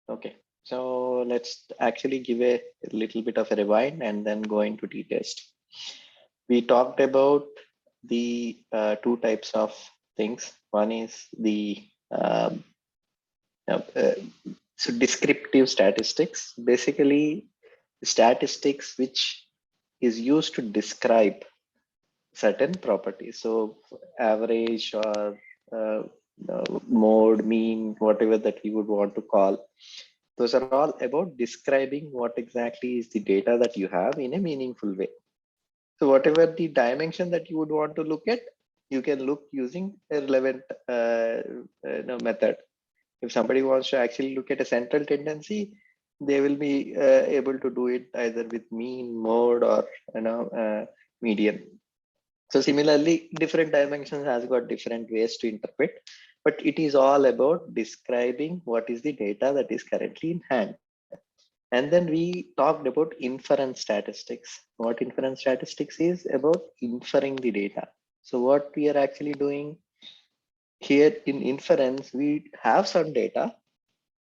Okay, so let's actually give a little bit of a rewind and then go into t-test. We talked about the two types of things. One is the uh, uh, descriptive statistics, basically statistics which is used to describe certain properties. So average or mode, mean, whatever that we would want to call. Those are all about describing what exactly is the data that you have in a meaningful way. So whatever the dimension that you would want to look at, you can look using a relevant method. If somebody wants to actually look at a central tendency, they will be able to do it either with mean, mode, or median. So similarly, different dimensions has got different ways to interpret, but it is all about describing what is the data that is currently in hand. And then we talked about inference statistics. What inference statistics is about inferring the data. So what we are actually doing here in inference, we have some data,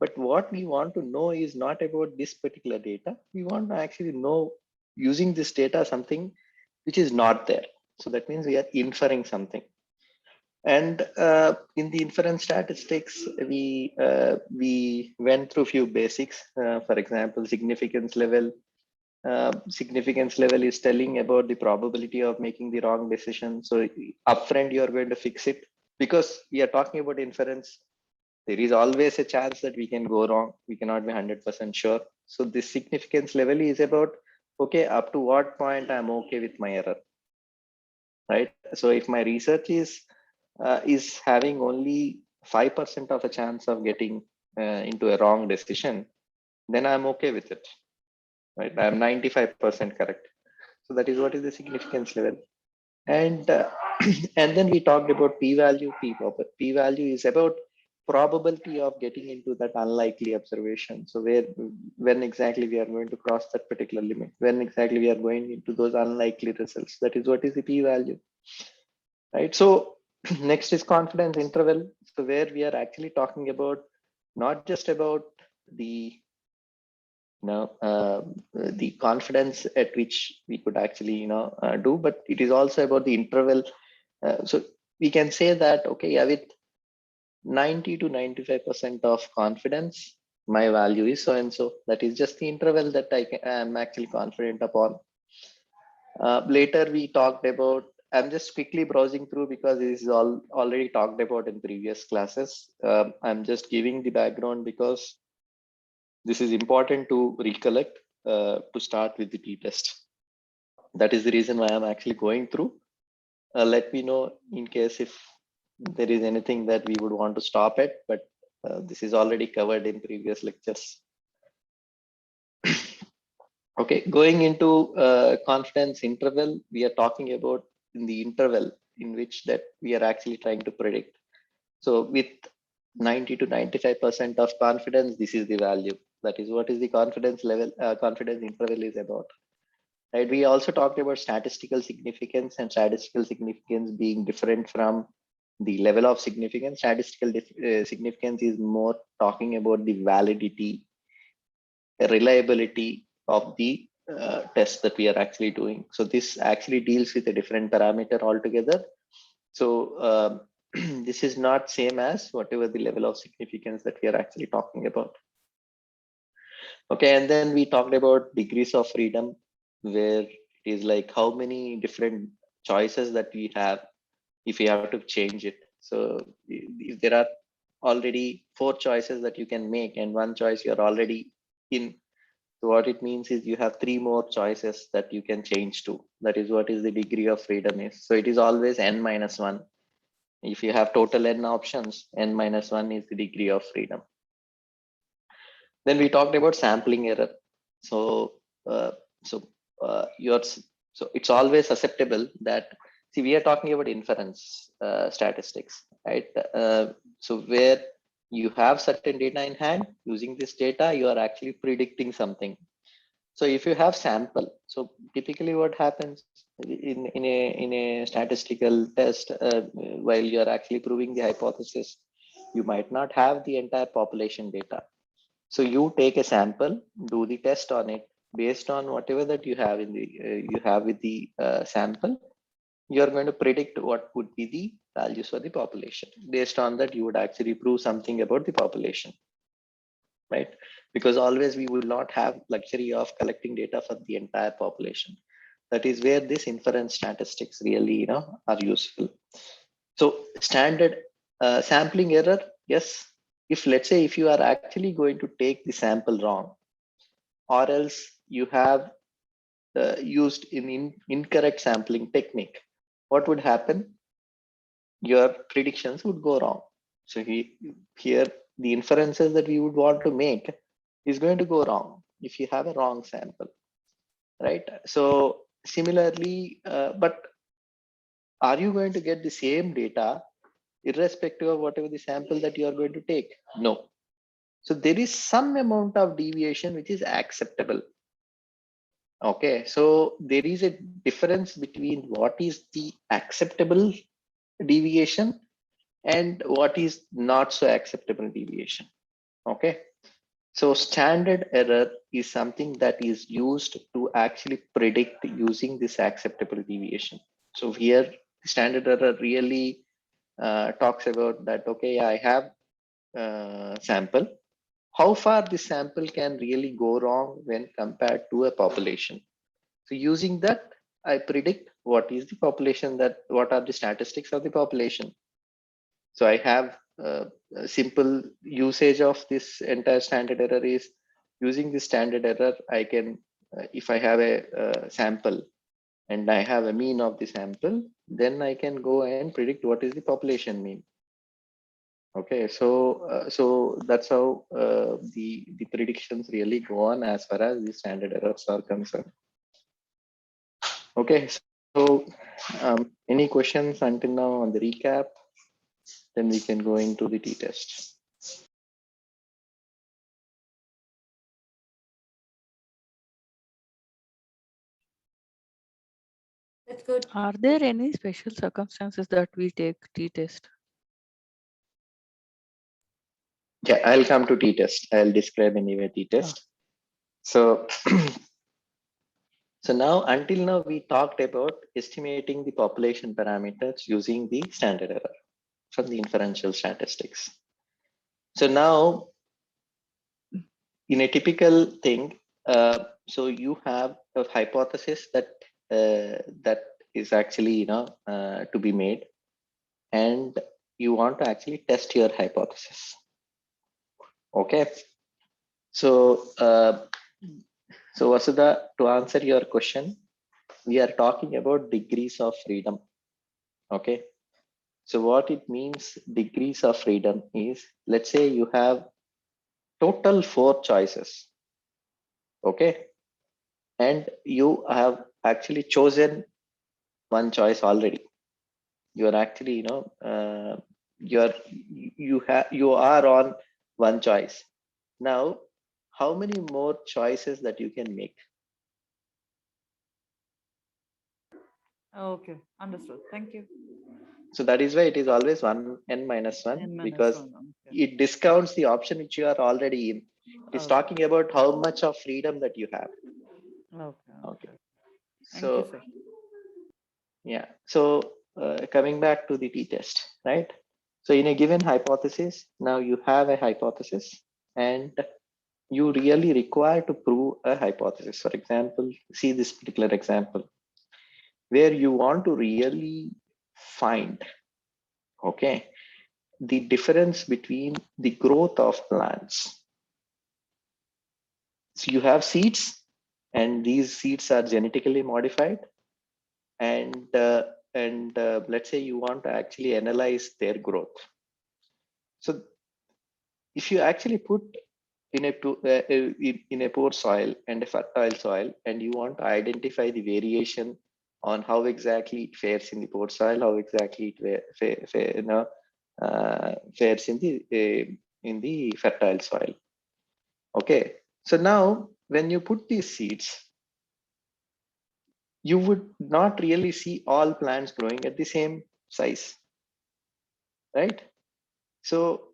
but what we want to know is not about this particular data. We want to actually know using this data something which is not there. So that means we are inferring something. And in the inference statistics, we went through few basics. For example, significance level. Significance level is telling about the probability of making the wrong decision. So upfront, you are going to fix it because we are talking about inference. There is always a chance that we can go wrong. We cannot be 100% sure. So this significance level is about, okay, up to what point I'm okay with my error, right? So if my research is having only 5% of a chance of getting into a wrong decision, then I'm okay with it, right? I'm 95% correct. So that is what is the significance level. And and then we talked about p-value. P-value is about probability of getting into that unlikely observation. So when exactly we are going to cross that particular limit, when exactly we are going into those unlikely results. That is what is the p-value, right? So next is confidence interval. So where we are actually talking about not just about the the confidence at which we could actually do, but it is also about the interval. So we can say that, okay, yeah, with 90 to 95% of confidence, my value is so and so. That is just the interval that am actually confident upon. Later we talked about, I'm just quickly browsing through because this is all already talked about in previous classes. I'm just giving the background because this is important to recollect to start with the t-test. That is the reason why I'm actually going through. Let me know in case if there is anything that we would want to stop at, but this is already covered in previous lectures. Okay, going into confidence interval, we are talking about in the interval in which that we are actually trying to predict. So with 90 to 95% of confidence, this is the value. That is what is the confidence level, confidence interval is about. Right? We also talked about statistical significance, and statistical significance being different from the level of significance. Statistical significance is more talking about the validity, reliability of the test that we are actually doing. So this actually deals with a different parameter altogether. So this is not same as whatever the level of significance that we are actually talking about. Okay, and then we talked about degrees of freedom, where it is like how many different choices that we have if we have to change it. So if there are already 4 choices that you can make and one choice you're already in, so what it means is you have 3 more choices that you can change to. That is what is the degree of freedom is. So it is always n minus 1. If you have total n options, n minus 1 is the degree of freedom. Then we talked about sampling error. So uh, so yours, so it's always susceptible that, see, we are talking about inference statistics, right? So where you have certain data in hand, using this data you are actually predicting something. So if you have sample, so typically what happens in a statistical test, while you are actually proving the hypothesis, you might not have the entire population data. So you take a sample, do the test on it based on whatever that you have in the you have with the sample. You are going to predict what would be the values for the population. Based on that, you would actually prove something about the population, right? Because always we would not have luxury of collecting data for the entire population. That is where this inference statistics really, are useful. So standard sampling error, yes. If let's say if you are actually going to take the sample wrong, or else you have used incorrect sampling technique, what would happen? Your predictions would go wrong. So here, the inferences that we would want to make is going to go wrong if you have a wrong sample, right? So similarly, but are you going to get the same data irrespective of whatever the sample that you are going to take? No. So there is some amount of deviation which is acceptable. Okay, so there is a difference between what is the acceptable deviation and what is not so acceptable deviation. Okay, so standard error is something that is used to actually predict using this acceptable deviation. So here standard error really talks about that. Okay, I have sample, how far this sample can really go wrong when compared to a population. So using that, I predict what is the population, that what are the statistics of the population. So I have a simple usage of this entire standard error is using the standard error. I can, if I have a, sample and I have a mean of the sample, then I can go and predict what is the population mean. Okay, so that's how the predictions really go on as far as the standard errors are concerned. Okay, so any questions until now on the recap? Then we can go into the t-test. That's good. Are there any special circumstances that we take t-test? Yeah, I'll come to t-test. I'll describe anyway t-test. So, so now until now we talked about estimating the population parameters using the standard error from the inferential statistics. So now, in a typical thing, so you have a hypothesis that that is actually to be made, and you want to actually test your hypothesis. Okay, so so Vasudha, to answer your question, we are talking about degrees of freedom. Okay, so what it means degrees of freedom is, let's say you have total 4 choices. Okay, and you have actually chosen one choice already. You are actually, you are on one choice. Now, how many more choices that you can make? Okay, understood. Thank you. So that is why it is always 1 n minus 1, N minus because 1. Okay. it discounts the option which you are already in. It is Okay. talking about how much of freedom that you have. Okay. Okay. Thank you, So sir. yeah. So coming back to the t-test, right? So in a given hypothesis, now you have a hypothesis and you really require to prove a hypothesis. For example, see this particular example where you want to really find, okay, the difference between the growth of plants. So you have seeds, and these seeds are genetically modified, and let's say you want to actually analyze their growth. So if you actually put in a poor soil and a fertile soil, and you want to identify the variation on how exactly it fares in the poor soil, how exactly it fares in the fertile soil. Okay, so now when you put these seeds, you would not really see all plants growing at the same size, right? So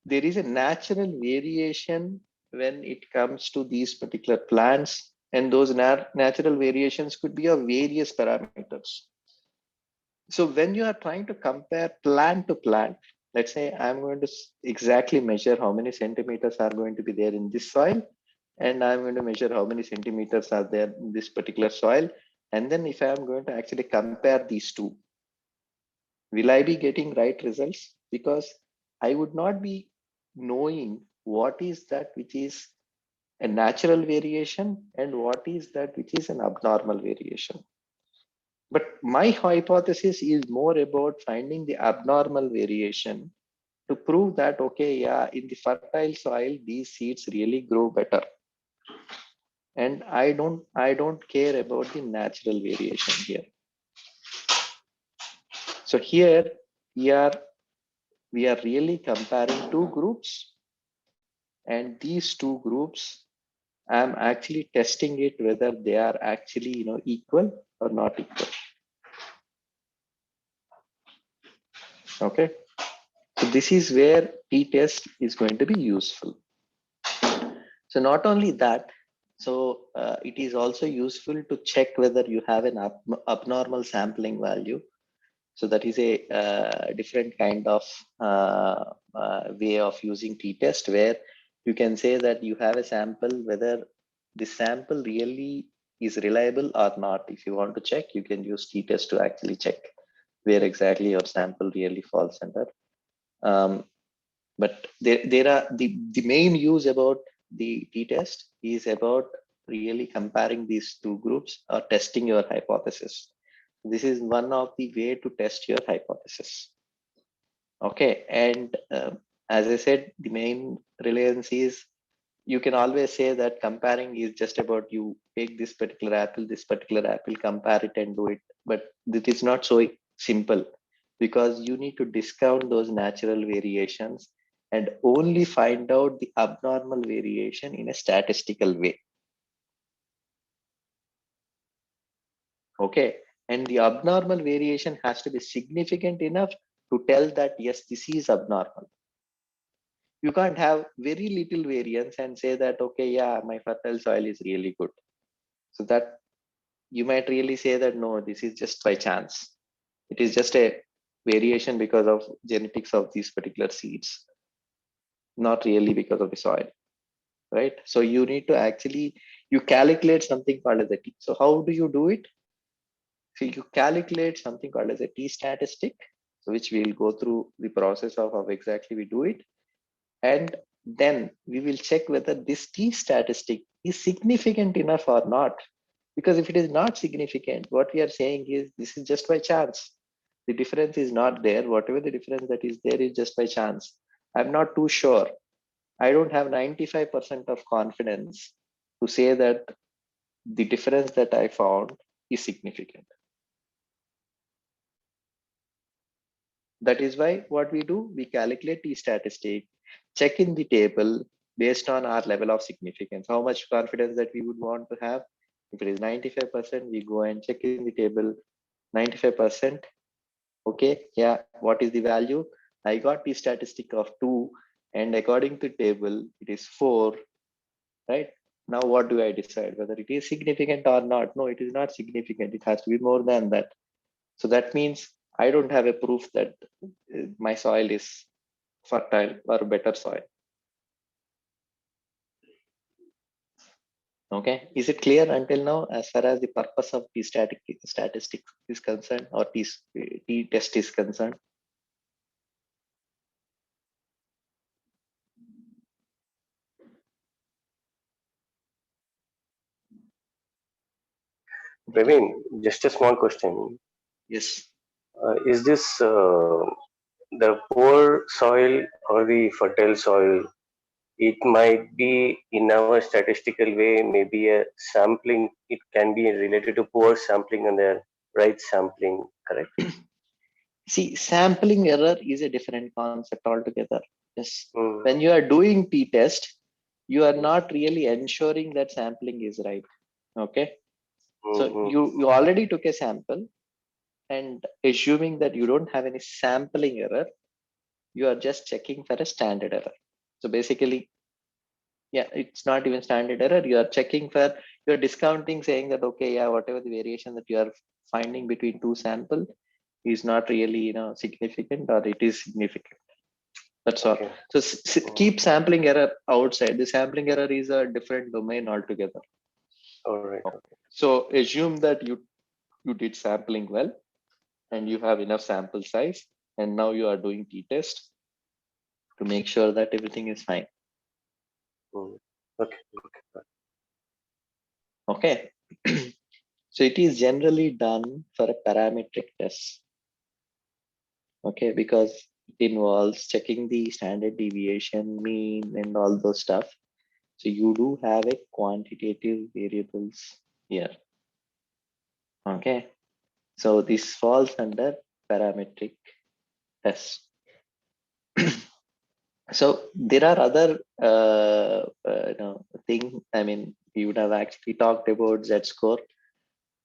there is a natural variation when it comes to these particular plants, and those natural variations could be of various parameters. So when you are trying to compare plant to plant, let's say I'm going to exactly measure how many centimeters are going to be there in this soil, and I'm going to measure how many centimeters are there in this particular soil. And then if I'm going to actually compare these two, will I be getting right results? Because I would not be knowing what is that which is a natural variation and what is that which is an abnormal variation. But my hypothesis is more about finding the abnormal variation to prove that, okay, yeah, in the fertile soil, these seeds really grow better. And I don't care about the natural variation here. So here we are really comparing two groups, and these two groups, I'm actually testing it whether they are actually equal or not equal. Okay, so this is where t-test is going to be useful. So not only that, so it is also useful to check whether you have an abnormal sampling value. So that is a different kind of way of using t-test, where you can say that you have a sample, whether the sample really is reliable or not. If you want to check, you can use t-test to actually check where exactly your sample really falls under. But there are the main use about the t-test is about really comparing these two groups or testing your hypothesis. This is one of the way to test your hypothesis. Okay, and as I said, the main reliance is, you can always say that comparing is just about you take this particular apple, compare it and do it. But it is not so simple, because you need to discount those natural variations and only find out the abnormal variation in a statistical way. Okay, and the abnormal variation has to be significant enough to tell that yes, this is abnormal. You can't have very little variance and say that, okay, yeah, my fertile soil is really good. So that you might really say that no, this is just by chance. It is just a variation because of genetics of these particular seeds, not really because of the soil, right? So you need to actually, you calculate something called as a t. So how do you do it? So you calculate something called as a t statistic, so which we'll go through the process of how exactly we do it. And then we will check whether this t statistic is significant enough or not. Because if it is not significant, what we are saying is this is just by chance. The difference is not there. Whatever the difference that is there is just by chance. I'm not too sure. I don't have 95% of confidence to say that the difference that I found is significant. That is why what we do, we calculate t statistic, check in the table based on our level of significance, how much confidence that we would want to have. If it is 95%, we go and check in the table, 95%. Okay, yeah, what is the value? I got the statistic of 2, and according to table, it is 4, right? Now, what do I decide? Whether it is significant or not? No, it is not significant. It has to be more than that. So that means I don't have a proof that my soil is fertile or better soil. Okay, is it clear until now as far as the purpose of the statistics is concerned, or t-test is concerned? Praveen, just a small question. Yes. Is this the poor soil or the fertile soil? It might be in our statistical way, maybe a sampling, it can be related to poor sampling and the right sampling, correct? See, sampling error is a different concept altogether. Yes. Mm. When you are doing t-test, you are not really ensuring that sampling is right. Okay. So you already took a sample, and assuming that you don't have any sampling error, you are just checking for a standard error. So basically, Yeah, it's not even standard error. You are checking for, you're discounting, saying that, okay, yeah, whatever the variation that you are finding between two sample is not really, significant, or it is significant. That's all. Okay. So keep sampling error outside. The sampling error is a different domain altogether. All right. Okay. So assume that you did sampling well and you have enough sample size, and now you are doing t-test to make sure that everything is fine. Mm. Okay. Okay. So it is generally done for a parametric test. Okay, because it involves checking the standard deviation, mean, and all those stuff. So you do have a quantitative variables here. Okay, so this falls under parametric test. So there are other thing. I mean, we would have actually talked about z-score.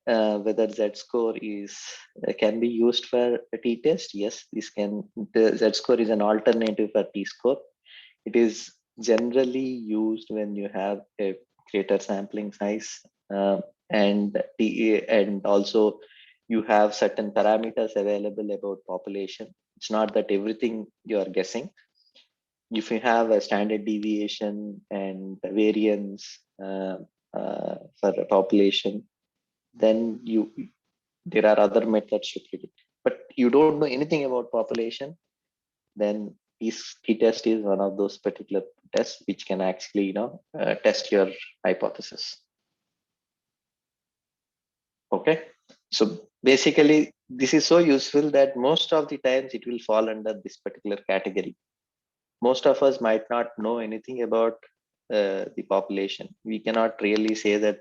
Whether z-score is can be used for a t-test. Yes, the z-score is an alternative for t-score. It is generally used when you have a greater sampling size, and also you have certain parameters available about population. It's not that everything you are guessing. If you have a standard deviation and variance for the population, then there are other methods to predict. But you don't know anything about population, then this t-test is one of those particular tests which can actually test your hypothesis. Okay, so basically this is so useful that most of the times it will fall under this particular category. Most of us might not know anything about the population. We cannot really say that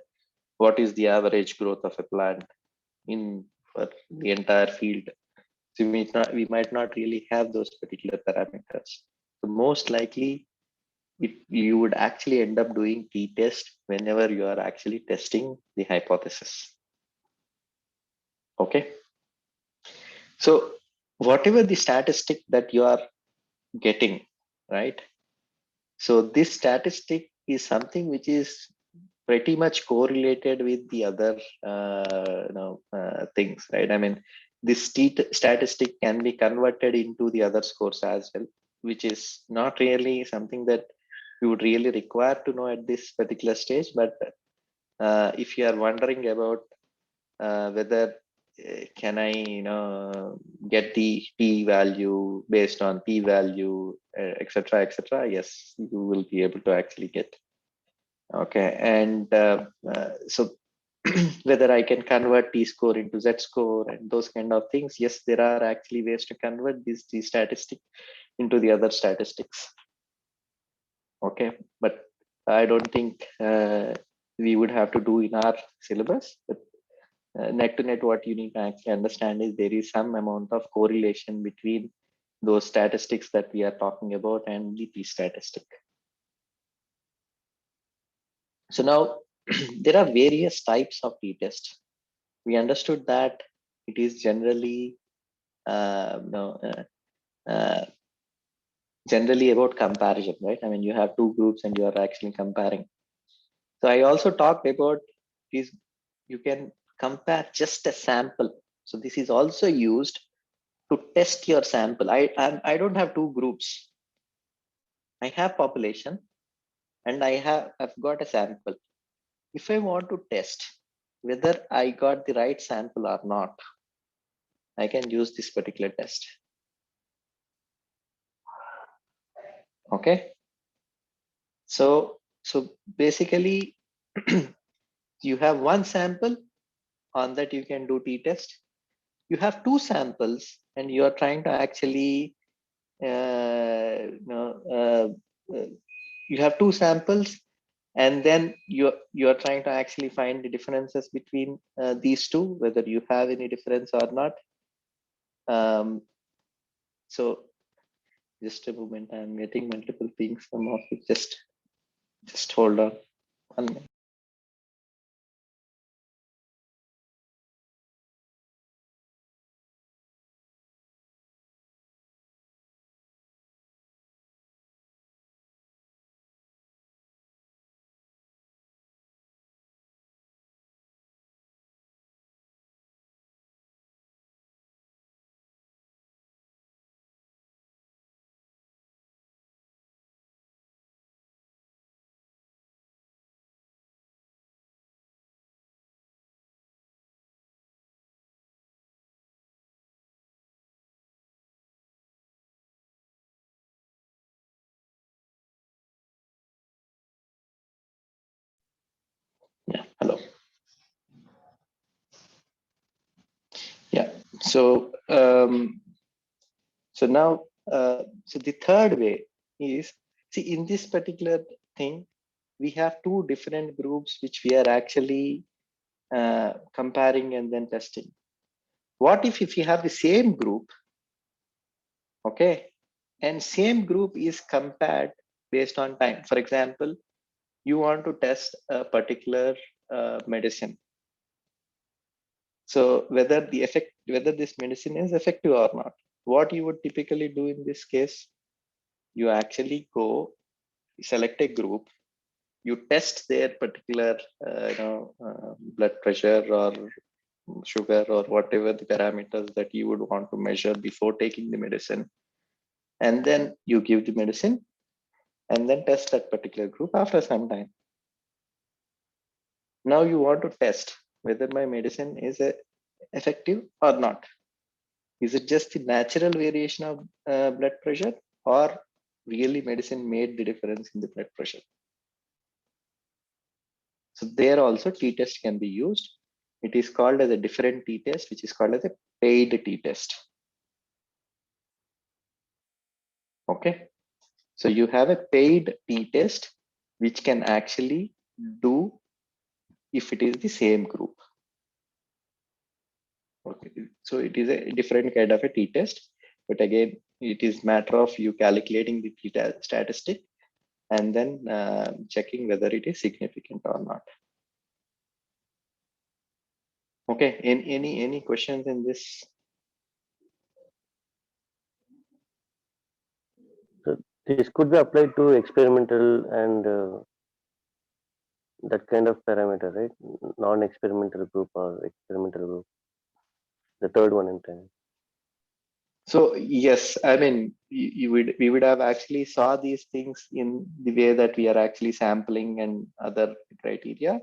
what is the average growth of a plant in for the entire field. So we might not really have those particular parameters. So most likely you would actually end up doing t-test whenever you are actually testing the hypothesis. Okay. So whatever the statistic that you are getting, right? So this statistic is something which is pretty much correlated with the other things, right? I mean, this statistic can be converted into the other scores as well, which is not really something that you would really require to know at this particular stage. But if you are wondering about whether can I get the p value based on p value, etc., etc., yes, you will be able to actually get. Okay, and so whether I can convert t-score into z-score and those kind of things, yes, there are actually ways to convert these statistic into the other statistics. Okay, but I don't think we would have to do in our syllabus. But net to net, what you need to actually understand is there is some amount of correlation between those statistics that we are talking about and the t-statistic. So now there are various types of t-test. We understood that it is generally generally about comparison, right? I mean, you have two groups and you are actually comparing. So I also talked about is you can compare just a sample. So this is also used to test your sample. I don't have two groups. I have population and I've got a sample. If I want to test whether I got the right sample or not, I can use this particular test. Okay. So basically you have one sample, on that you can do t-test. You have two samples and you are trying to actually you have two samples, and then you are trying to actually find the differences between these two, whether you have any difference or not. So just a moment, I'm getting multiple things from off it. Just hold on 1 minute. So so now so the third way is, see, in this particular thing we have two different groups which we are actually comparing and then testing. What if you have the same group, okay, and same group is compared based on time? For example, you want to test a particular medicine. So whether this medicine is effective or not, what you would typically do in this case, you actually go select a group, you test their particular blood pressure or sugar or whatever the parameters that you would want to measure before taking the medicine, and then you give the medicine and then test that particular group after some time. Now you want to test whether my medicine is effective or not. Is it just the natural variation of blood pressure, or really medicine made the difference in the blood pressure? So there also t-test can be used. It is called as a different t-test, which is called as a paid t-test. Okay. So you have a paid t-test, which can actually do if it is the same group. Okay. So it is a different kind of a t-test, but again, it is matter of you calculating the t-test statistic and then checking whether it is significant or not. Okay. Any questions in this? So this could be applied to experimental and that kind of parameter, right? Non-experimental group or experimental group. The third one in time. So yes, I mean, we would have actually saw these things in the way that we are actually sampling and other criteria.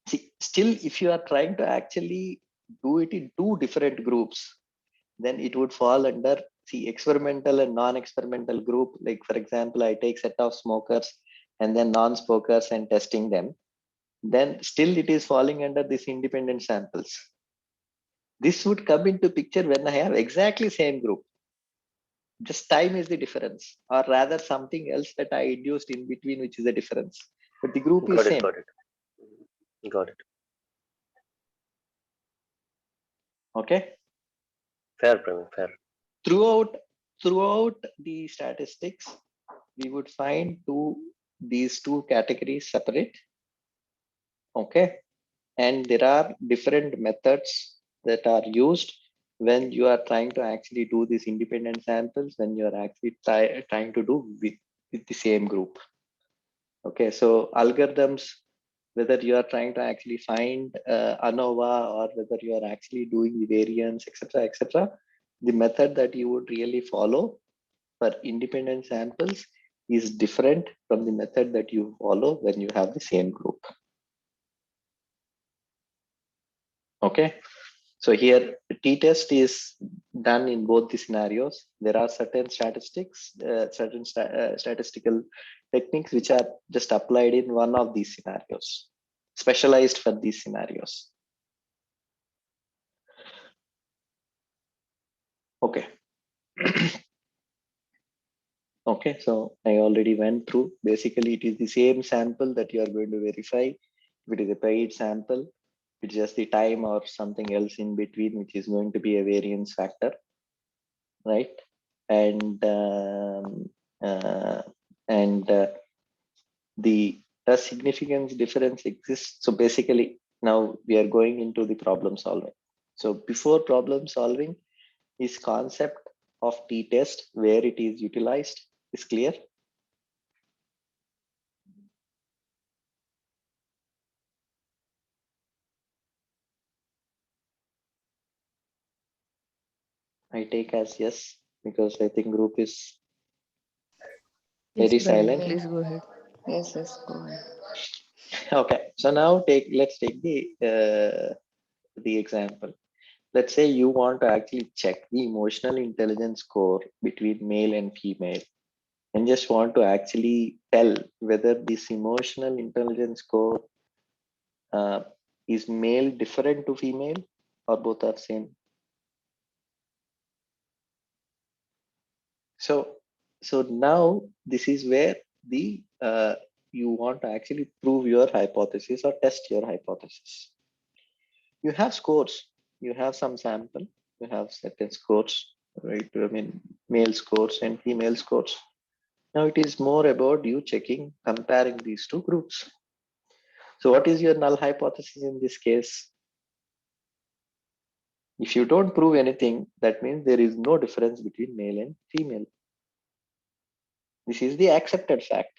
See, still, if you are trying to actually do it in two different groups, then it would fall under experimental and non-experimental group. Like for example, I take set of smokers and then non-smokers and testing them. Then still it is falling under this independent samples. This would come into picture when I have exactly same group. Just time is the difference, or rather something else that I induced in between, which is the difference. But the group is same. Got it. Okay. Fair, Praveen, fair. Throughout the statistics, we would find these two categories separate. Okay. And there are different methods that are used when you are trying to actually do these independent samples, when you are actually trying to do with the same group. Okay, so algorithms, whether you are trying to actually find ANOVA or whether you are actually doing the variance, etc., the method that you would really follow for independent samples is different from the method that you follow when you have the same group. Okay, so here t-test is done in both the scenarios. There are certain statistics, statistical techniques which are just applied in one of these scenarios, specialized for these scenarios. Okay. Okay, so I already went through. Basically, it is the same sample that you are going to verify. If it is a paid sample, it's just the time or something else in between, which is going to be a variance factor, right? And does significance difference exist? So basically, now we are going into the problem solving. So before problem solving, is concept of t-test, where it is utilized, is clear? I take as yes, because I think group is very silent. Please go ahead. Yes, go ahead. Okay, so now let's take the example. Let's say you want to actually check the emotional intelligence score between male and female, and just want to actually tell whether this emotional intelligence score is male different to female, or both are same? So now this is where the you want to actually prove your hypothesis or test your hypothesis. You have scores, you have some sample, you have certain scores, right? I mean, male scores and female scores. Now it is more about you checking, comparing these two groups. So what is your null hypothesis in this case? If you don't prove anything, that means there is no difference between male and female. This is the accepted fact.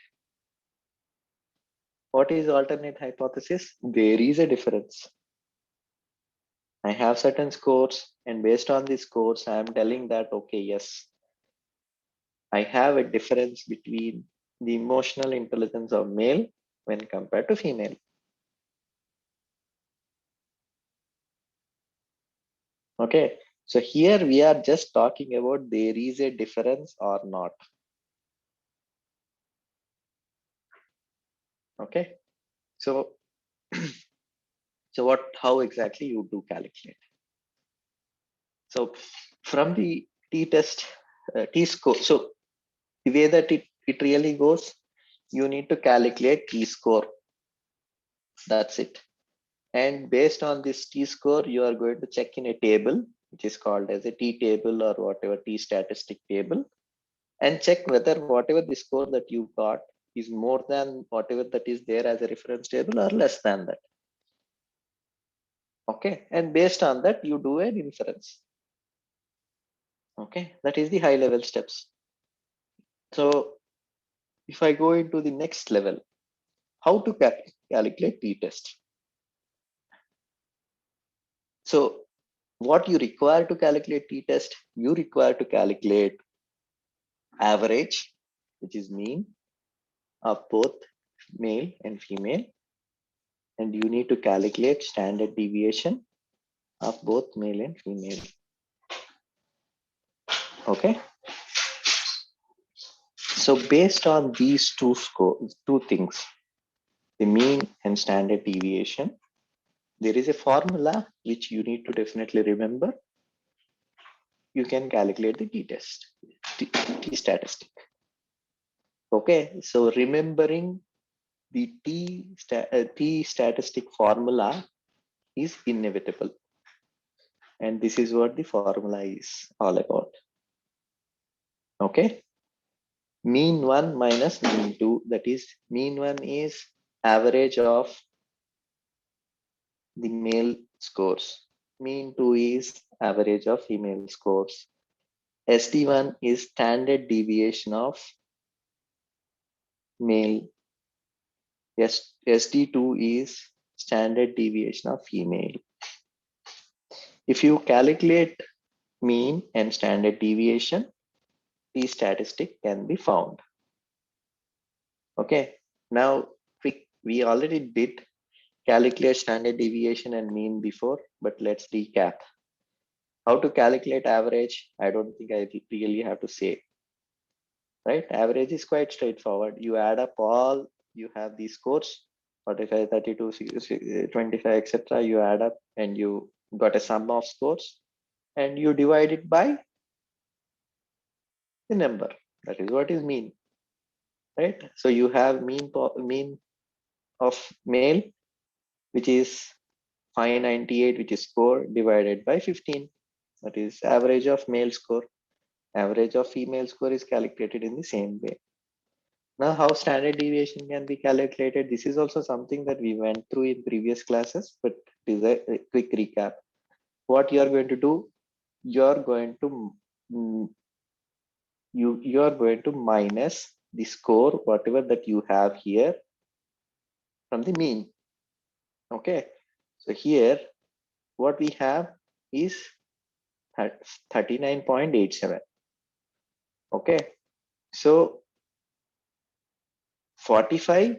What is alternate hypothesis? There is a difference. I have certain scores, and based on these scores, I am telling that, okay, yes, I have a difference between the emotional intelligence of male when compared to female. Okay, so here we are just talking about there is a difference or not. Okay, so how exactly you do calculate? So from the t-test, t-score, so the way that it really goes, you need to calculate t-score. That's it. And based on this t-score, you are going to check in a table, which is called as a t-table or whatever t-statistic table, and check whether whatever the score that you got is more than whatever that is there as a reference table or less than that. Okay, and based on that, you do an inference. Okay, that is the high level steps. So if I go into the next level, how to calculate t-test. So what you require to calculate t-test, you require to calculate average, which is mean of both male and female, and you need to calculate standard deviation of both male and female. Okay, so based on these two things, the mean and standard deviation, there is a formula which you need to definitely remember. You can calculate the t-test, t-statistic. Okay, so remembering the t-statistic formula is inevitable. And this is what the formula is all about. Okay, mean 1 minus mean 2, that is mean 1 is average of the male scores, mean 2 is average of female scores, SD1 is standard deviation of male, SD2 is standard deviation of female. If you calculate mean and standard deviation, the statistic can be found. Okay, now we already did calculate standard deviation and mean before, but let's recap. How to calculate average? I don't think I really have to say, right? Average is quite straightforward. You add up all, you have these scores, 45, 32, 25, etc. You add up and you got a sum of scores and you divide it by the number. That is what is mean, right? So you have mean of male, which is 598, which is score, divided by 15. That is average of male score. Average of female score is calculated in the same way. Now, how standard deviation can be calculated? This is also something that we went through in previous classes, but it is a quick recap. What you are going to do, you are going to minus the score, whatever that you have here, from the mean. Okay, so here what we have is 39.87. Okay, so 45,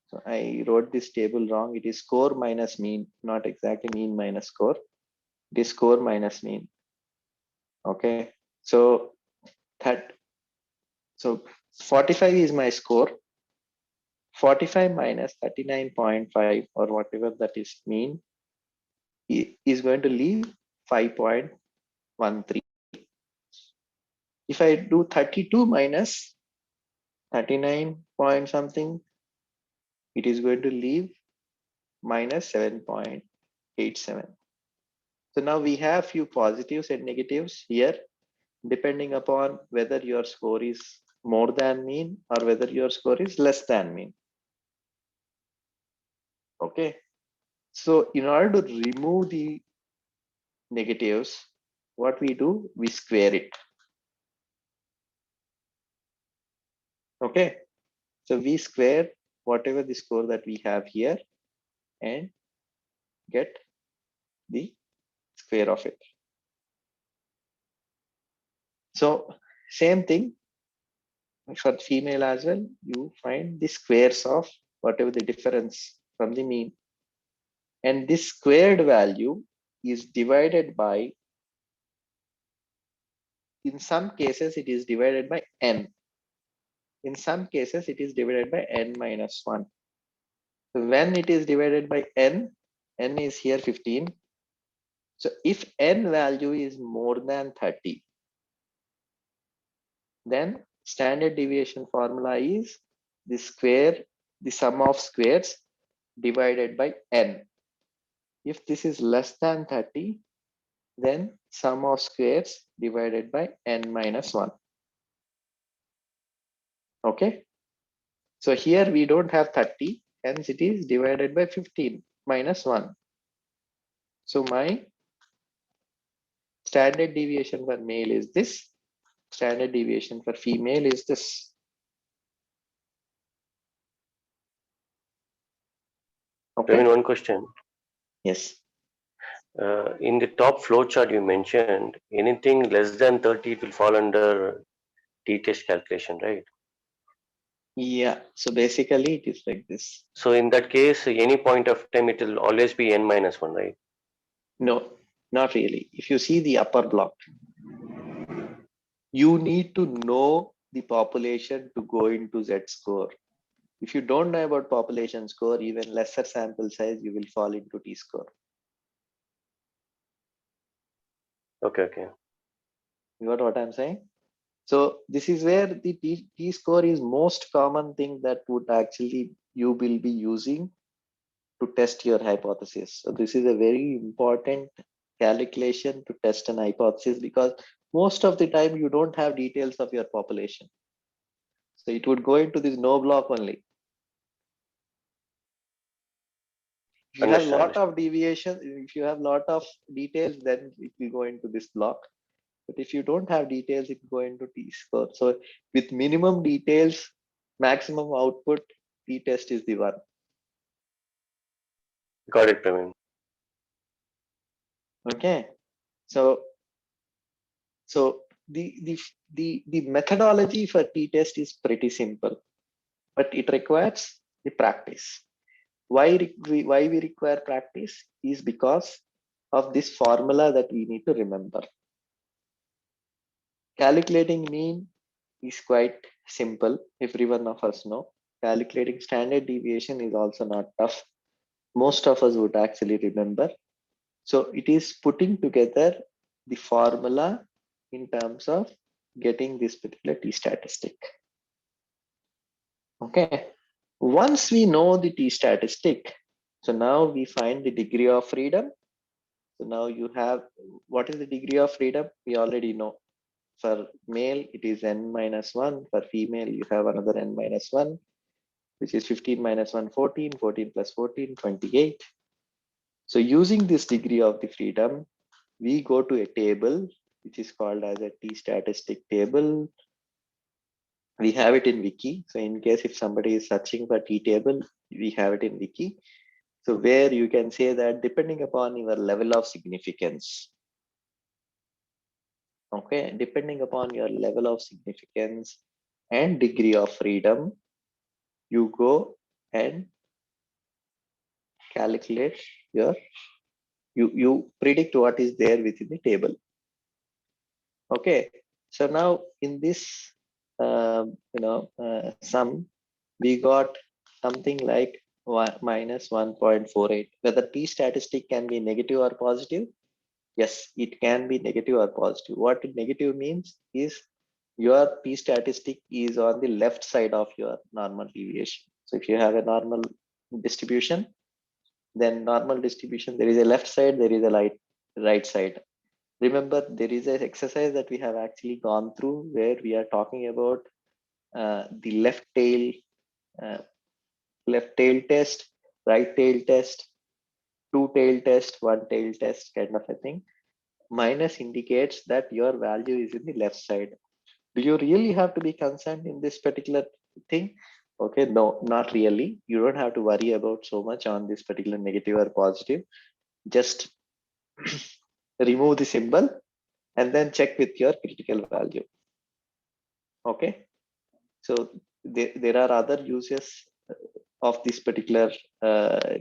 so I wrote this table wrong. It is score minus mean, not exactly mean minus score. It is score minus mean. Okay, so 45 is my score. 45 minus 39.5 or whatever that is mean is going to leave 5.13. If I do 32 minus 39 point something, it is going to leave minus 7.87. So now we have few positives and negatives here, depending upon whether your score is more than mean or whether your score is less than mean. Okay. So in order to remove the negatives, what we do, we square it. Okay. So we square whatever the score that we have here and get the square of it. So same thing for female as well, you find the squares of whatever the difference from the mean. And this squared value is divided by, in some cases, it is divided by n. In some cases, it is divided by n minus 1. So when it is divided by n is here 15. So if n value is more than 30, then standard deviation formula is the square, the sum of squares divided by n. If this is less than 30, then sum of squares divided by n minus 1. Okay. So here we don't have 30, hence it is divided by 15 minus 1. So my standard deviation for male is this. Standard deviation for female is this. I mean, Okay. one question. Yes. In the top flow chart you mentioned, anything less than 30 it will fall under t-test calculation, right? Yeah. So basically it is like this. So in that case, any point of time it will always be n minus 1, right? No, not really. If you see the upper block, you need to know the population to go into Z score. If you don't know about population score, even lesser sample size, you will fall into T score. Okay. You got what I'm saying? So this is where the T score is most common thing that would actually you will be using to test your hypothesis. So this is a very important calculation to test an hypothesis, because most of the time you don't have details of your population. So it would go into this no block only. If you have a lot of deviation, if you have a lot of details, then it will go into this block. But if you don't have details, it will go into T score. So with minimum details, maximum output, T test is the one. Got it, Praveen. Okay. So the methodology for T test is pretty simple, but it requires the practice. Why we require practice is because of this formula that we need to remember. Calculating mean is quite simple. Every one of us know. Calculating standard deviation is also not tough. Most of us would actually remember. So it is putting together the formula in terms of getting this particular T statistic. Okay. Once we know the T statistic, so now we find the degree of freedom. So now you have, what is the degree of freedom? We already know. For male, it is n minus 1. For female, you have another n minus 1, which is 15 minus 1, 14, 14 plus 14, 28. So using this degree of the freedom, we go to a table, which is called as a T statistic table. We have it in Wiki. So in case if somebody is searching for T table, we have it in Wiki. So where you can say that depending upon your level of significance, okay, depending upon your level of significance and degree of freedom, you go and calculate your, you predict what is there within the table. Okay, so now in this sum, we got something like minus 1.48. Whether P statistic can be negative or positive? Yes, it can be negative or positive. What negative means is your P statistic is on the left side of your normal deviation. So if you have a normal distribution, then normal distribution, there is a left side, there is a right side. Remember, there is an exercise that we have actually gone through where we are talking about the uh, left tail test, right tail test, two tail test, one tail test kind of a thing. Minus indicates that your value is in the left side. Do you really have to be concerned in this particular thing? Okay, no, not really. You don't have to worry about so much on this particular negative or positive. Just remove the symbol and then check with your critical value. Okay, so there are other uses of this particular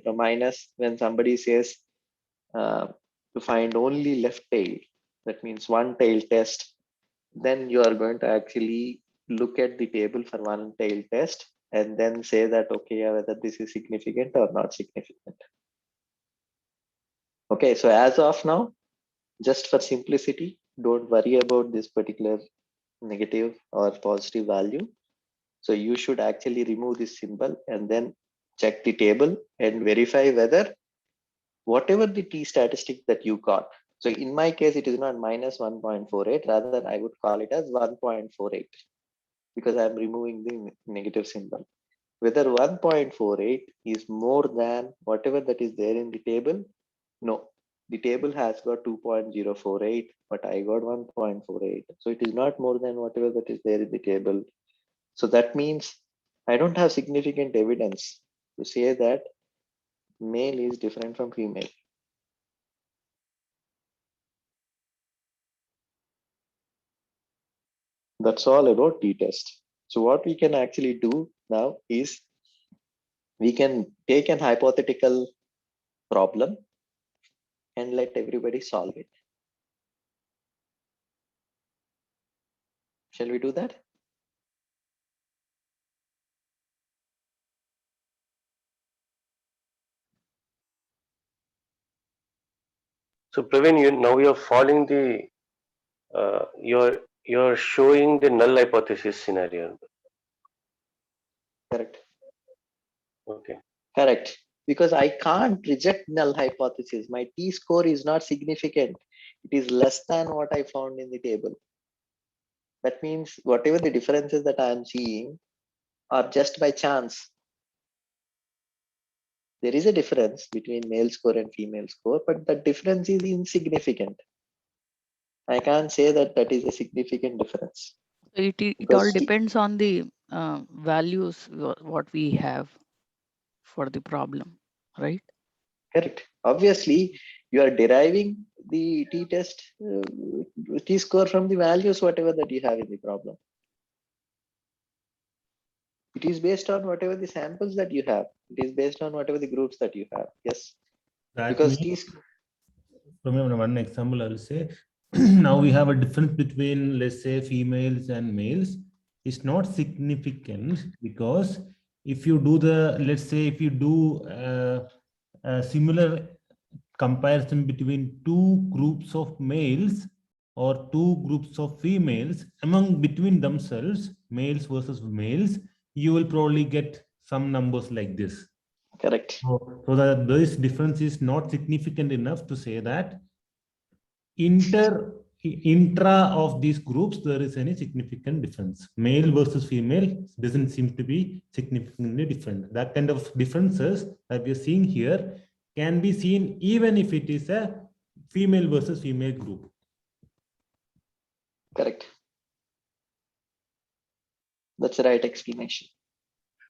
minus. When somebody says to find only left tail, that means one tail test, then you are going to actually look at the table for one tail test and then say that, okay, yeah, whether this is significant or not significant. Okay, so as of now, just for simplicity, don't worry about this particular negative or positive value. So you should actually remove this symbol and then check the table and verify whether whatever the T statistic that you got. So in my case, it is not minus 1.48, rather I would call it as 1.48 because I'm removing the negative symbol. Whether 1.48 is more than whatever that is there in the table, no. The table has got 2.048, but I got 1.48. So it is not more than whatever that is there in the table. So that means I don't have significant evidence to say that male is different from female. That's all about t-test. So what we can actually do now is we can take an hypothetical problem and let everybody solve it. Shall we do that? So Praveen, you're following the you're showing the null hypothesis scenario. Correct. Okay. Correct. Because I can't reject null hypothesis. My t-score is not significant. It is less than what I found in the table. That means whatever the differences that I am seeing are just by chance. There is a difference between male score and female score, but the difference is insignificant. I can't say that that is a significant difference. It all depends on the values what we have for the problem, right? Correct. Obviously, you are deriving the t-test t-score from the values whatever that you have in the problem. It is based on whatever the samples that you have. It is based on whatever the groups that you have. Yes. That Because means, from one example, I'll say, now we have a difference between, let's say, females and males. It's not significant because if you do the, let's say, if you do a similar comparison between two groups of males or two groups of females between themselves, males versus males, you will probably get some numbers like this. correct. So that this difference is not significant enough to say that intra of these groups there is any significant difference. Male versus female doesn't seem to be significantly different. That kind of differences that we are seeing here can be seen even if it is a female versus female group. Correct. That's the right explanation.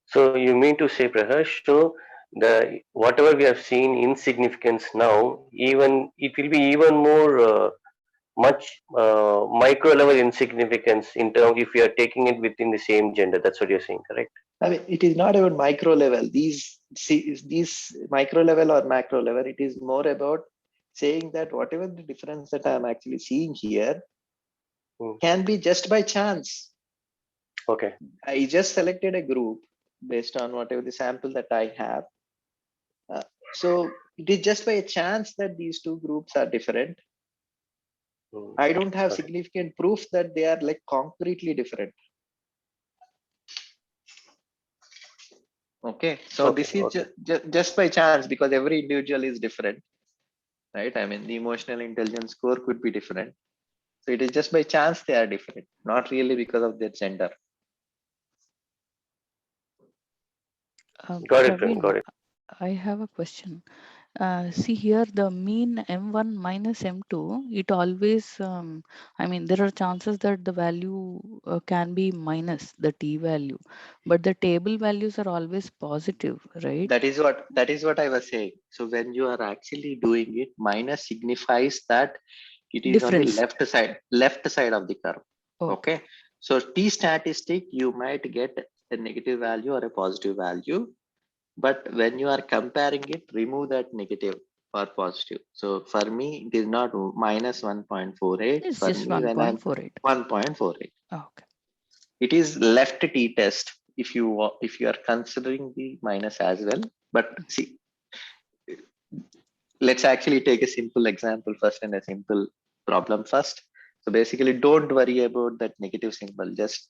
So you mean to say, Prahash, so the whatever we have seen insignificance now, even it will be even more much micro level insignificance in terms if you are taking it within the same gender. That's what you're saying, correct? I mean, it is not about micro level. These micro level or macro level, it is more about saying that whatever the difference that I'm actually seeing here can be just by chance. Okay. I just selected a group based on whatever the sample that I have. So it is just by a chance that these two groups are different. Mm. I don't have Got it. significant proof that they are like concretely different. Okay, so Okay, this is okay. just by chance, because every individual is different, right? I mean, the emotional intelligence score could be different. So it is just by chance they are different, not really because of their gender. Got it, Prem, Praveen, got it. I have a question. See here, the mean M1 minus M2, it always, I mean, there are chances that the value can be minus the t value, but the table values are always positive, right? That is what I was saying. So when you are actually doing it, minus signifies that it is on the Difference. left side of the curve. Okay. Okay. So t statistic, you might get a negative value or a positive value, but when you are comparing it, remove that negative or positive. So for me, it is not minus 1.48. It's For just me, when I'm 1.48. 1.48, Okay. it is left t test if you are considering the minus as well. But see, let's actually take a simple example first and a simple problem first. So basically, don't worry about that negative symbol. Just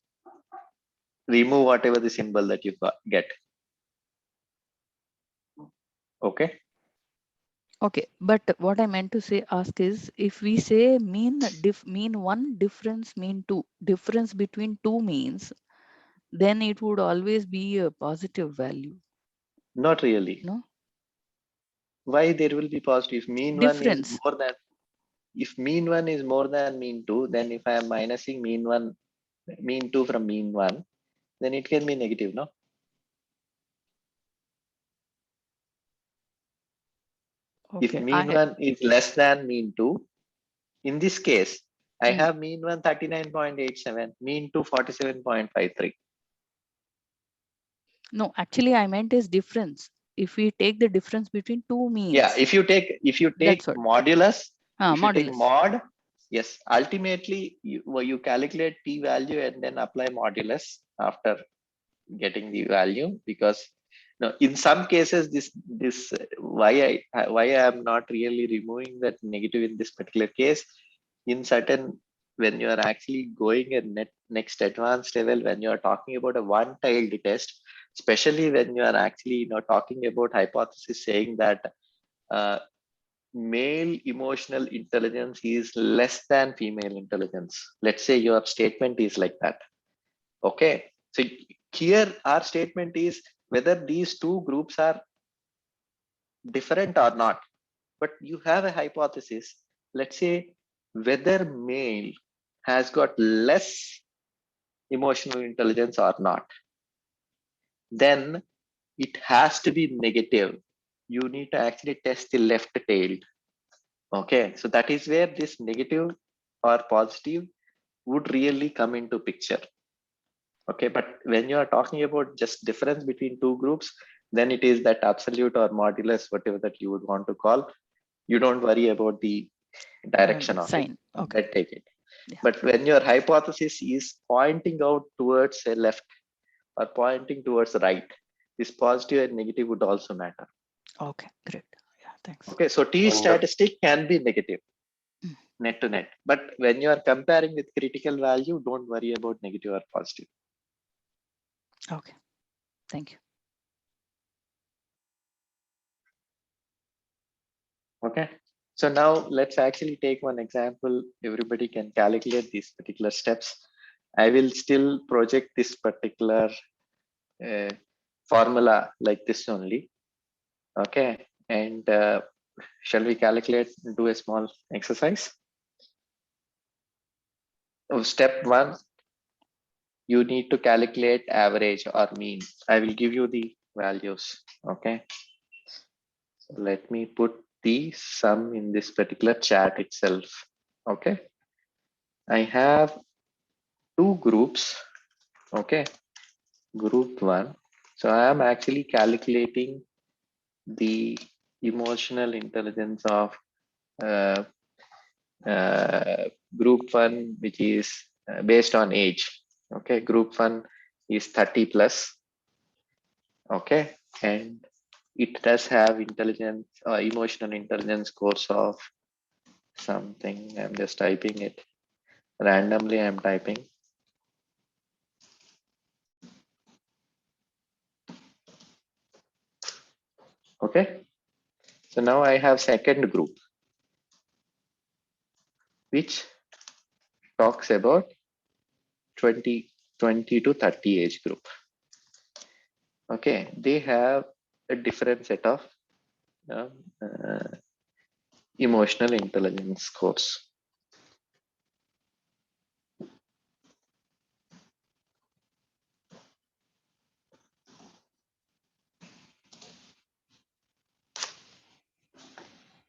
remove whatever the symbol that you get. Okay. Okay, but what I meant to say, ask is, if we say mean one, difference mean two, difference between two means, then it would always be a positive value, Not really. no? Why there will be positive? If mean one is Difference. more than if mean one is more than mean two, then if I am minusing mean two from mean one, then it can be negative, no? If Okay, mean one is less than mean two, in this case, I Mm. have mean one 39.87, mean two 47.53. No, actually I meant is difference. If we take the difference between two means. Yeah, if you take That's what. modulus, if you take Modulus. mod, yes, ultimately you calculate p value and then apply modulus after getting the value, because no, in some cases this why I am not really removing that negative in this particular case. In certain, when you are actually going at next advanced level, when you are talking about a one-tiled test, especially when you are actually talking about hypothesis saying that uh, male emotional intelligence is less than female intelligence. Let's say your statement is like that. Okay. So here our statement is whether these two groups are different or not. But you have a hypothesis. Let's say whether male has got less emotional intelligence or not. Then it has to be negative. You need to actually test the left tailed. Okay. So that is where this negative or positive would really come into picture. Okay, but when you are talking about just difference between two groups, then it is that absolute or modulus, whatever that you would want to call. You don't worry about the direction of it. Sign. Okay. Let take it. Yeah. But when your hypothesis is pointing out towards a left or pointing towards right, this positive and negative would also matter. Okay, great. Yeah, thanks. Okay, so T Wonderful. statistic can be negative, net to net. But when you are comparing with critical value, don't worry about negative or positive. Okay, thank you. Okay, so now let's actually take one example. Everybody can calculate these particular steps. I will still project this particular formula like this only. Okay, and shall we calculate, do a small exercise? So step one, you need to calculate average or mean. I will give you the values. Okay, so let me put the sum in this particular chat itself. Okay, I have two groups. Okay, group one. So I am actually calculating the emotional intelligence of uh, group one, which is based on age. Okay, group one is 30 plus. Okay, and it does have intelligence, emotional intelligence scores of something. I'm just typing it randomly. I'm typing. Okay. So now I have second group, which talks about 20 to 30 age group. Okay, they have a different set of uh, emotional intelligence scores.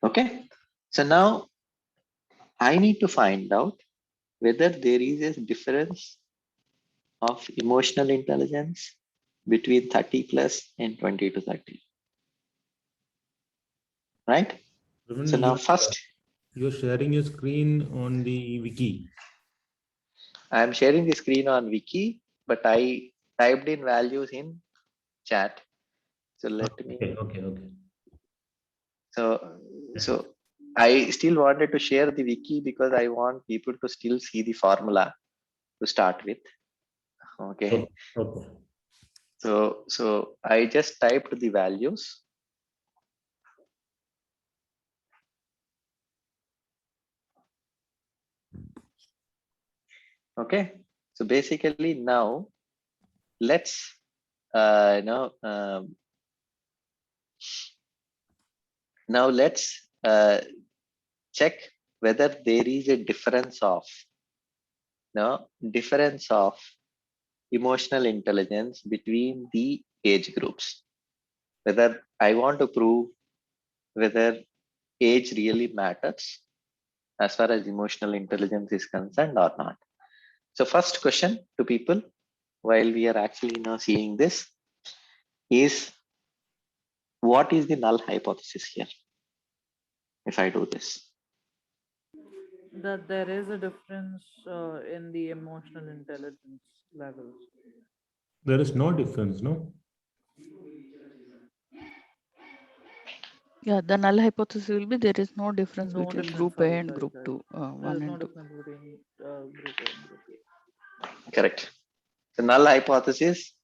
Okay, so now I need to find out whether there is a difference of emotional intelligence between 30 plus and 20 to 30. Right? Praveen, So now first, you're sharing your screen on the wiki. I'm sharing the screen on wiki, but I typed in values in chat. So let me, Okay. so I still wanted to share the wiki because I want people to still see the formula to start with. Okay. Okay. So I just typed the values. Okay. So basically now let's now let's check whether there is a difference of emotional intelligence between the age groups. Whether I want to prove whether age really matters as far as emotional intelligence is concerned or not. So first question to people while we are actually now seeing this is, what is the null hypothesis here if I do this? That there is a difference in the emotional intelligence levels. There is no difference, no? Yeah, the null hypothesis will be there is no difference No between difference, group A sorry, and sorry, group sorry. 2, There 1 is no and 2. difference between group A and group B. Correct. The null hypothesis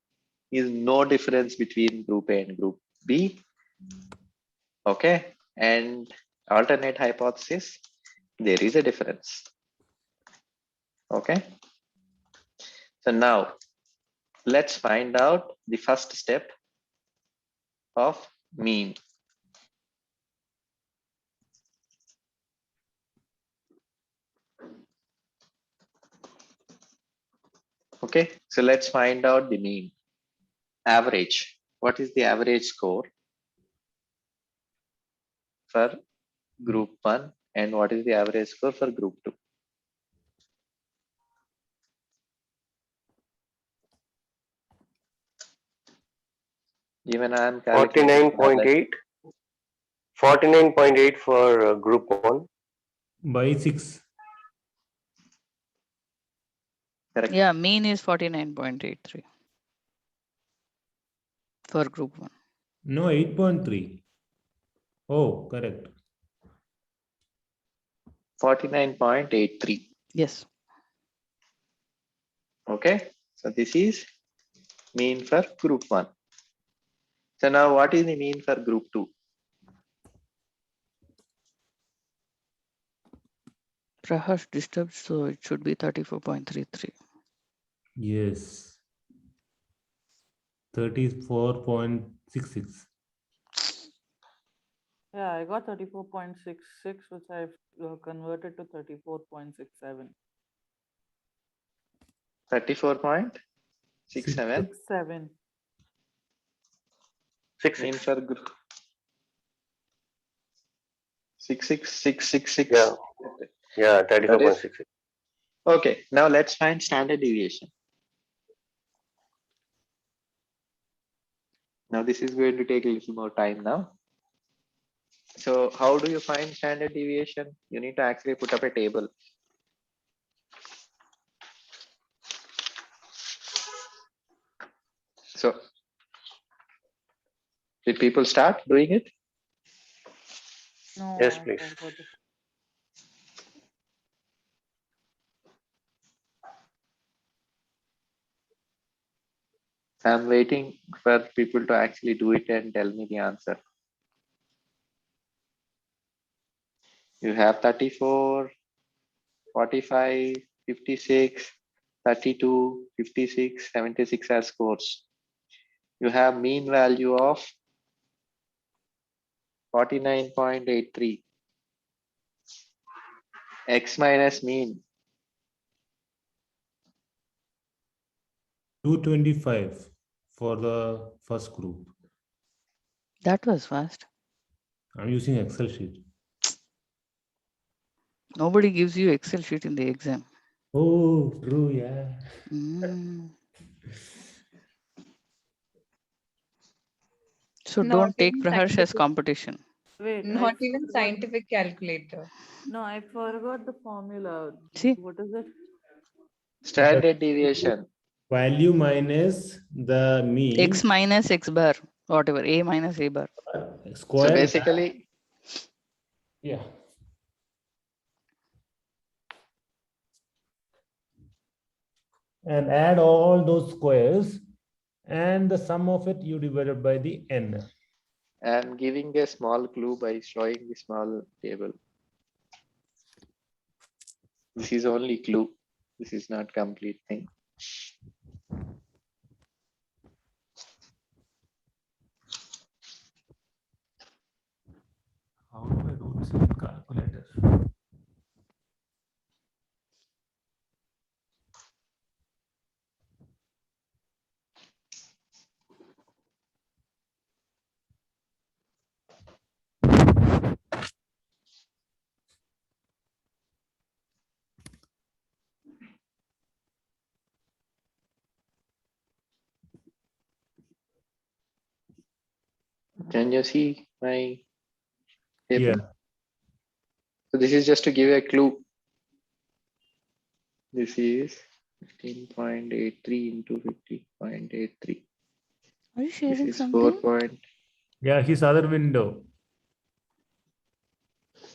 is no difference between group A and group B. Okay. And alternate hypothesis, there is a difference. Okay. So now let's find out the first step of mean. Okay. So let's find out the mean. Average. What is the average score for group 1 and what is the average score for group 2? Even I am calculating 49.8. 49.8 for group 1. By 6. Correct. Yeah, mean is 49.83 for group 1. No, 8.3. Oh, correct. 49.83. Yes. Okay. So this is mean for group 1. So now what is the mean for group 2? Prahash disturbed, so it should be 34.33. Yes. 34.66. Yeah, I got 34.66, which I've converted to 34.67. 34.67 67. 6. mean for group 66666. Yeah. Yeah, That is 34.66. okay. Now let's find standard deviation. Now this is going to take a little more time now. So how do you find standard deviation? You need to actually put up a table. So Did people start doing it? No, Yes, I please. forgot it. I'm waiting for people to actually do it and tell me the answer. You have 34, 45, 56, 32, 56, 76 as scores. You have mean value of 49.83. X minus mean 225 for the first group. That was fast. I'm using Excel sheet. Nobody gives you Excel sheet in the exam. Oh, true, yeah. Mm. So Not don't take even Praharsh as scientific. competition. Wait, Not I even forgot- scientific calculator. No, I forgot the formula. See? What is it? standard deviation. Value minus the mean X minus X bar, whatever, A minus A bar. square. So basically, Yeah. And add all those squares, and the sum of it you divided by the n. I'm giving a small clue by showing the small table. This is only clue. This is not complete thing. How do I do this in calculator? Can you see my table? Yeah. So this is just to give a clue. This is 15.83 into 50.83. Are you This sharing is something? 4. Yeah, his other window.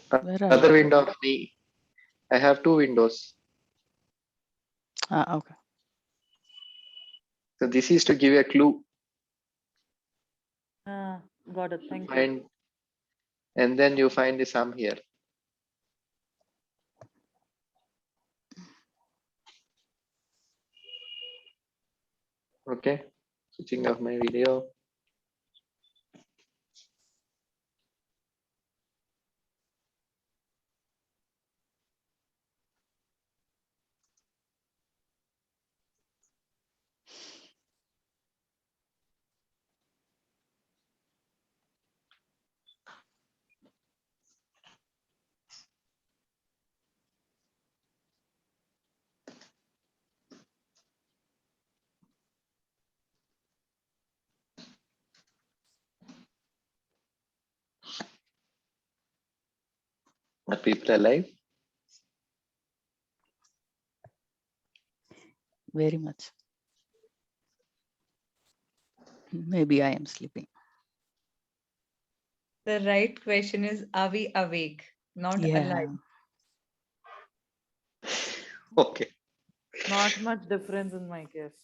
Where are Other you? window of me. I have two windows. Ah, okay. So this is to give a clue. Got it. Thank you. And then you find the sum here. Okay, switching off my video. Are people alive? Very much. Maybe I am sleeping. The right question is, are we awake, not Yeah. alive? Okay. Not much difference in my case.